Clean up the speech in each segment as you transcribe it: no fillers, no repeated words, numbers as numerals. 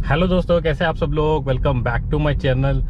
Hello दोस्तों, कैसे आप सब लोग। Welcome back to my channel.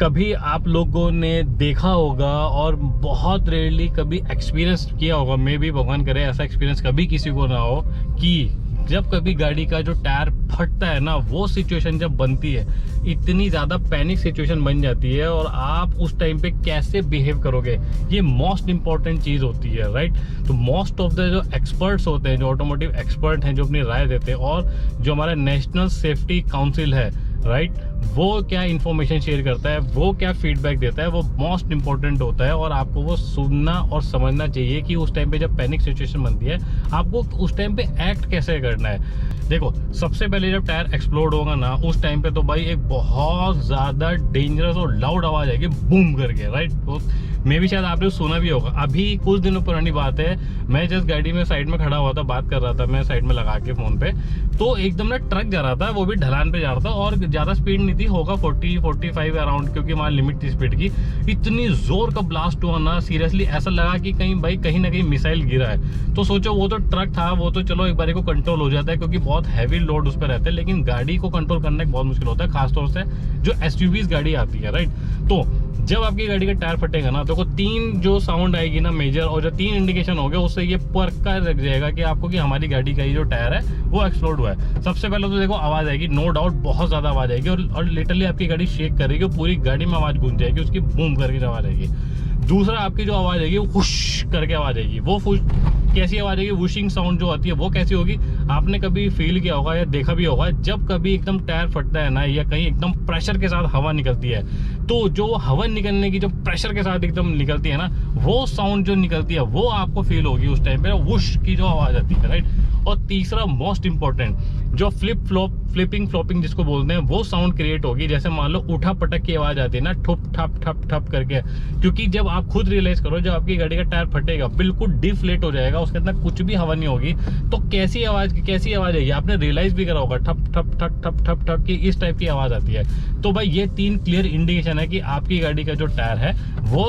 कभी आप लोगों ने देखा होगा और बहुत रेयरली कभी एक्सपीरियंस किया होगा, मे भी भगवान करे ऐसा एक्सपीरियंस कभी किसी को ना हो, कि जब कभी गाड़ी का जो टायर फटता है ना, वो सिचुएशन जब बनती है, इतनी ज़्यादा पैनिक सिचुएशन बन जाती है और आप उस टाइम पे कैसे बिहेव करोगे, ये मोस्ट इंपॉर्टेंट चीज़ होती है, राइट। तो मोस्ट ऑफ द जो एक्सपर्ट्स होते हैं, जो ऑटोमोटिव एक्सपर्ट हैं, जो अपनी राय देते हैं, और जो हमारा नेशनल सेफ्टी काउंसिल है, राइट, वो क्या इन्फॉर्मेशन शेयर करता है, वो क्या फीडबैक देता है, वो मोस्ट इंपॉर्टेंट होता है। और आपको वो सुनना और समझना चाहिए कि उस टाइम पे जब पैनिक सिचुएशन बनती है, आपको उस टाइम पे एक्ट कैसे करना है। देखो, सबसे पहले जब टायर एक्सप्लोड होगा ना, उस टाइम पे तो भाई एक बहुत ज़्यादा डेंजरस और लाउड आवाज़ आएगी, बूम करके, राइट। तो मे भी शायद आपने सुना भी होगा। अभी कुछ दिनों पुरानी बात है, मैं जस्ट गाड़ी में साइड में खड़ा हुआ था, बात कर रहा था मैं साइड में लगा के फ़ोन पे, तो एकदम ना ट्रक जा रहा था, वो भी ढलान पे जा रहा था और ज़्यादा स्पीड नहीं थी, होगा 40-45 अराउंड, क्योंकि वहाँ लिमिट थी स्पीड की। इतनी जोर का ब्लास्ट हुआ ना, सीरियसली ऐसा लगा कि कहीं ना कहीं मिसाइल गिरा है। तो सोचो, वो तो ट्रक था, वो तो चलो एक बार को कंट्रोल हो जाता है क्योंकि बहुत हैवी लोड उस पर रहता है, लेकिन गाड़ी को कंट्रोल करना बहुत मुश्किल होता है, खासतौर से जो एसयूवीज गाड़ी आती है, राइट। तो जब आपकी गाड़ी का टायर फटेगा ना, तो 3 जो साउंड आएगी ना मेजर, और जो 3 इंडिकेशन हो गए, उससे ये पक्का लग जाएगा कि आपको कि हमारी गाड़ी का ये जो टायर है वो एक्सप्लोड हुआ है। सबसे पहले तो देखो, आवाज आएगी, नो डाउट बहुत ज्यादा आवाज आएगी, और लिटरली आपकी गाड़ी शेक करेगी, पूरी गाड़ी में आवाज गूंज जाएगी, उसकी बूम करके आवाज आएगी। दूसरा, आपकी जो आवाज आएगी वो हुश करके आवाज आएगी। वो कैसी आवाज आएगी, वुशिंग साउंड जो आती है, वो कैसी होगी, आपने कभी फील किया होगा या देखा भी होगा, जब कभी एकदम टायर फटता है ना, या कहीं एकदम प्रेशर के साथ हवा निकलती है, तो जो हवा निकलने की जो प्रेशर के साथ एकदम निकलती है ना, वो साउंड जो निकलती है, वो आपको फील होगी उस टाइम पे, वुश की जो आवाज आती है, राइट। और तीसरा मोस्ट इंपॉर्टेंट, जो फ्लिपिंग फ्लॉपिंग जिसको बोलते हैं, वो साउंड क्रिएट होगी। जैसे मान लो उठा पटक की आवाज आती है ना, ठुप ठप ठप ठप करके, क्योंकि जब आप खुद रियलाइज करो, जब आपकी गाड़ी का टायर फटेगा, बिल्कुल डिफ्लेट हो जाएगा, उसके अंदर कुछ भी हवा नहीं होगी, तो कैसी आवाज आएगी, आपने रियलाइज भी करा होगा, ठप ठप ठप ठप ठप ठप की इस टाइप की आवाज आती है। तो भाई ये 3 क्लियर इंडिकेशन है कि आपकी गाड़ी का जो टायर है वो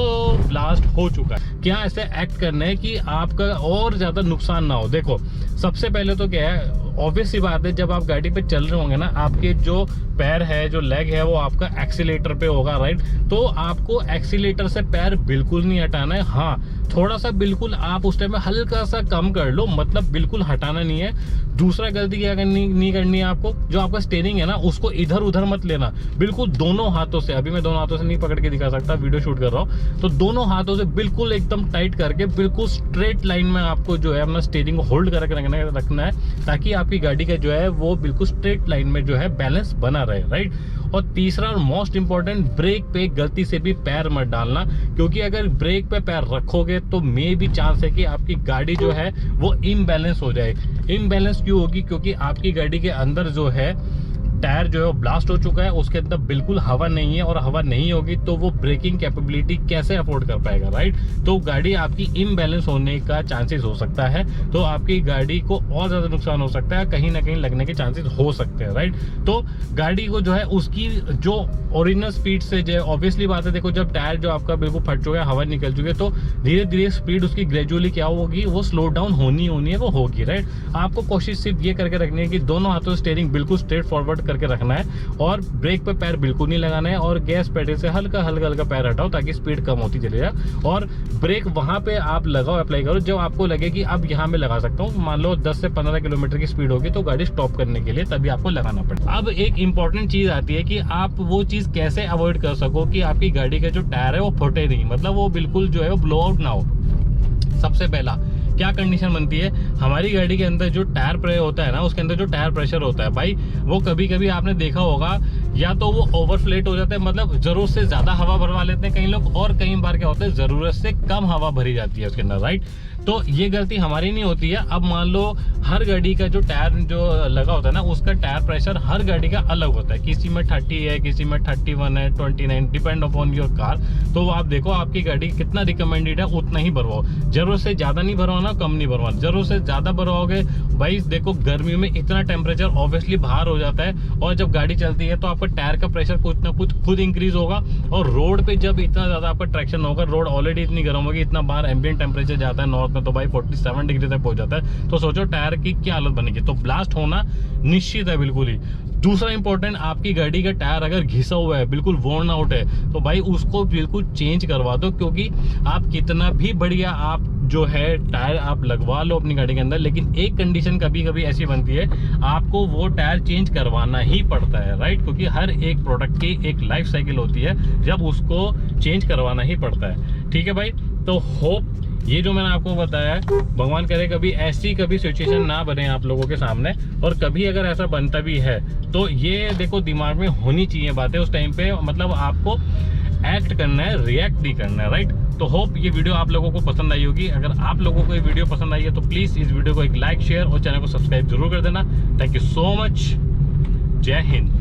ब्लास्ट हो चुका है। क्या ऐसे एक्ट करना है कि आपका और ज्यादा नुकसान ना हो। देखो, सबसे पहले तो क्या है, ऑब्वियस सी बात है, जब आप गाड़ी पे चल रहे होंगे ना, आपके जो पैर है, जो लेग है, वो आपका एक्सीलेटर पे होगा, राइट। तो आपको एक्सीलेटर से पैर बिल्कुल नहीं हटाना है। हाँ, थोड़ा सा बिल्कुल आप उस टाइम में हल्का सा कम कर लो, मतलब बिल्कुल हटाना नहीं है। दूसरा गलती क्या नहीं करनी है आपको, जो आपका स्टीयरिंग है ना, उसको इधर उधर मत लेना, बिल्कुल दोनों हाथों से। अभी मैं दोनों हाथों से नहीं पकड़ के दिखा सकता, वीडियो शूट कर रहा हूँ, तो दोनों हाथों से बिल्कुल एकदम टाइट करके, बिल्कुल स्ट्रेट लाइन में आपको जो है अपना स्टीयरिंग को होल्ड करके रखना है, ताकि आपकी गाड़ी का जो है वो बिल्कुल स्ट्रेट लाइन में जो है बैलेंस बना रहे, राइट। और तीसरा और मोस्ट इंपॉर्टेंट, ब्रेक पे गलती से भी पैर मत डालना, क्योंकि अगर ब्रेक पे पैर रखोगे तो मे भी चांस है कि आपकी गाड़ी जो है वो इम्बैलेंस हो जाए। इम्बैलेंस क्यों होगी, क्योंकि आपकी गाड़ी के अंदर जो है टायर जो है वो ब्लास्ट हो चुका है, उसके अंदर बिल्कुल हवा नहीं है, और हवा नहीं होगी तो वो ब्रेकिंग कैपेबिलिटी कैसे अफोर्ड कर पाएगा, राइट। तो गाड़ी आपकी इम्बैलेंस होने का चांसेस हो सकता है, तो आपकी गाड़ी को और ज्यादा नुकसान हो सकता है, कहीं ना कहीं लगने के चांसेस हो सकते हैं, राइट। तो गाड़ी को जो है उसकी जो ओरिजिनल स्पीड से जो ऑब्वियसली बात है, देखो, जब टायर जो आपका बिल्कुल फट चुका है, हवा निकल चुकी है, तो धीरे धीरे स्पीड उसकी ग्रेजुअली क्या होगी, वो स्लो डाउन होनी है, वो होगी, राइट। आपको कोशिश सिर्फ ये करके रखनी है कि दोनों हाथों से स्टीयरिंग बिल्कुल स्ट्रेट फॉरवर्ड करके रखना है, और ब्रेक पे पैर बिल्कुल नहीं लगाना है, और गैस पेडल से हल्का हल्का पैर हटाओ, ताकि स्पीड कम होती चली जाए। और ब्रेक वहां पे आप लगाओ, अप्लाई करो जब आपको लगे कि अब यहाँ में लगा सकता हूँ। मान लो 10 से 15 किलोमीटर की स्पीड होगी, तो गाड़ी स्टॉप करने के लिए तभी आपको लगाना पड़ेगा। अब एक इंपॉर्टेंट चीज आती है कि आप वो चीज कैसे अवॉइड कर सको कि आपकी गाड़ी का जो टायर है वो फटे नहीं, मतलब वो बिल्कुल जो है वो ब्लो आउट ना हो। सबसे पहला क्या कंडीशन बनती है, हमारी गाड़ी के अंदर जो टायर प्रेशर होता है ना, उसके अंदर जो टायर प्रेशर होता है भाई, वो कभी कभी आपने देखा होगा, या तो वो ओवरफ्लेट हो जाता है, मतलब जरूरत से ज्यादा हवा भरवा लेते हैं कई लोग, और कई बार क्या होता है, जरूरत से कम हवा भरी जाती है उसके अंदर, राइट। तो ये गलती हमारी नहीं होती है। अब मान लो हर गाड़ी का जो टायर जो लगा होता है ना, उसका टायर प्रेशर हर गाड़ी का अलग होता है, किसी में 30 है, किसी में 31 है, 29, डिपेंड अपॉन योर कार। तो आप देखो आपकी गाड़ी कितना रिकमेंडेड है, उतना ही भरवाओ, जरूरत से ज्यादा नहीं भरवाना, कम नहीं भरवाना। जरूरत से ज्यादा भरवाओगे भाई, देखो गर्मियों में इतना टेम्परेचर ऑब्वियसली बाहर हो जाता है, और जब गाड़ी चलती है तो आपका टायर का प्रेशर कुछ ना कुछ खुद इंक्रीज होगा, और रोड पे जब इतना ज्यादा आपका ट्रैक्शन होगा, रोड ऑलरेडी इतनी गर्म होगी, इतना बाहर एम्बिएंट टेम्परेचर जाता है नॉर्थ साउथ में तो भाई 47 डिग्री तक पहुंच जाता है। तो सोचो टायर की क्या हालत बनेगी। तो ब्लास्ट होना निश्चित है बिल्कुल ही। दूसरा इंपॉर्टेंट, आपकी गाड़ी का टायर अगर घिसा हुआ है, बिल्कुल वॉर्न आउट है, तो भाई उसको बिल्कुल चेंज करवा दो। क्योंकि आप कितना भी बढ़िया आप जो है टायर आप लगवा लो अपनी गाड़ी के अंदर, लेकिन एक कंडीशन कभी कभी ऐसी बनती है, आपको वो टायर चेंज करवाना ही पड़ता है, राइट। क्योंकि हर एक प्रोडक्ट की एक लाइफ साइकिल होती है, जब उसको चेंज करवाना ही पड़ता है। ठीक है भाई, तो होप ये जो मैंने आपको बताया है, भगवान करे कभी ऐसी कभी सिचुएशन ना बने आप लोगों के सामने। और कभी अगर ऐसा बनता भी है तो ये देखो दिमाग में होनी चाहिए बातें उस टाइम पे, मतलब आपको एक्ट करना है, रिएक्ट नहीं करना है, राइट। तो होप ये वीडियो आप लोगों को पसंद आई होगी। अगर आप लोगों को ये वीडियो पसंद आई है तो प्लीज इस वीडियो को एक लाइक, शेयर और चैनल को सब्सक्राइब जरूर कर देना। Thank you so much. जय हिंद।